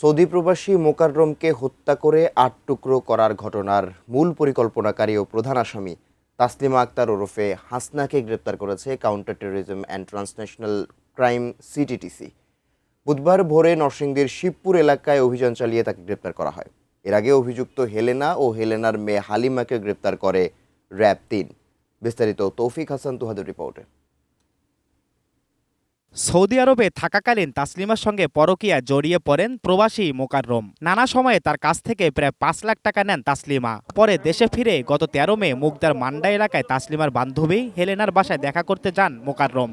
Saudi প্রবাসী মোকাররমকে হত্যা করে ৮ টুকরো করার ঘটনার মূল পরিকল্পনাকারী ও প্রধান আসামি তাসলিমা আক্তার ওরফে হাসনাকে গ্রেপ্তার করেছে counter terrorism and transnational crime CTTC. বুধবার ভোরে নরসিংদীর শিবপুর এলাকায় অভিযান চালিয়ে তাকে গ্রেপ্তার করা হয়। এর আগে অভিযুক্ত হেলেনা ও হেলেনার মেয়ে হালিমাকে গ্রেপ্তার করে র্যাব-৩। বিস্তারিত তৌফিক হাসান তুহাদের রিপোর্টে। সৌদি আরবে থাকাকালীন তাসলিমার সঙ্গে পরকীয়ায় জড়িয়ে পড়েন প্রবাসী মোকাররম। নানা সময়ে তার কাছ থেকে প্রায় ৫ লাখ টাকা নেন তাসলিমা। পরে দেশে ফিরে গত ১৩ মে মুগদার মান্ডা এলাকায় তাসলিমার বান্ধবী হেলেনার বাসায় দেখা করতে যান মোকাররম।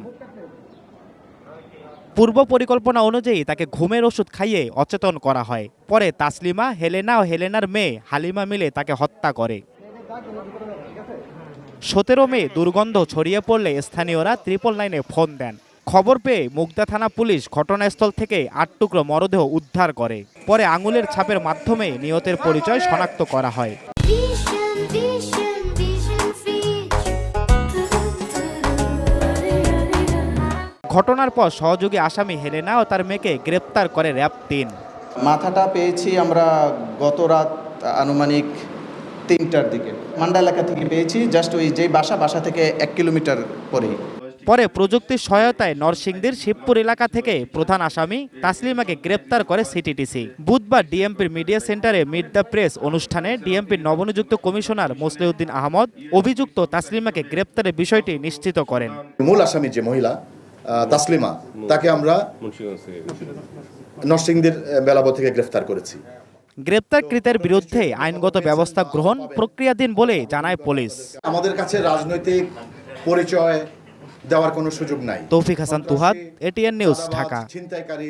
পূর্ব পরিকল্পনা অনুযায়ী তাকে ঘুমের ওষুধ খাইয়ে অচেতন করা হয়। পরে তাসলিমা, হেলেনা ও হেলেনার মেয়ে হালিমা মিলে তাকে হত্যা করে। ১৭ মে দুর্গন্ধ ছড়িয়ে পড়লে স্থানীয়রা 999-এ ফোন দেন। খবর পেয়ে মুগদা থানা পুলিশ ঘটনাস্থল থেকে ৮ টুকরো মরদেহ উদ্ধার করে। পরে আঙুলের ছাপের মাধ্যমে নিহতের পরিচয় শনাক্ত করা হয়। ঘটনার পর সহযোগী আসামি হেলেনা ও তার মেয়েকে গ্রেপ্তার করে র্যাব-৩। মাথাটা পেয়েছি আমরা গত রাত আনুমানিক ৩টার দিকে মান্ডা এলাকা থেকে পেয়েছি, জাস্ট ওই যে বাসা থেকে ১ কিলোমিটার পরেই। পরে প্রযুক্তির সহায়তায় নরসিংদীর শিবপুর এলাকা থেকে প্রধান আসামি তাসলিমাকে গ্রেপ্তার করে সিটিটিসি। বুধবার ডিএমপির মিডিয়া সেন্টারে মিট দ্য প্রেস অনুষ্ঠানে ডিএমপির নবনিযুক্ত কমিশনার মোসলেউদ্দিন আহমদ অভিযুক্ত তাসলিমাকে গ্রেপ্তারের বিষয়টি নিশ্চিত করেন। মূল আসামি যে মহিলা তাসলিমা, তাকে আমরা নরসিংদীর বেলাবো থেকে গ্রেফতার করেছি। গ্রেপ্তারকৃতের বিরুদ্ধে আইনগত ব্যবস্থা গ্রহণ প্রক্রিয়াধীন বলে জানায় পুলিশ। আমাদের কাছে রাজনৈতিক পরিচয় দেওয়ার কোনো সুযোগ নাই। তৌফিক হাসান তুহাদ, এটিএন নিউজ, ঢাকা। ছিনতাইকারী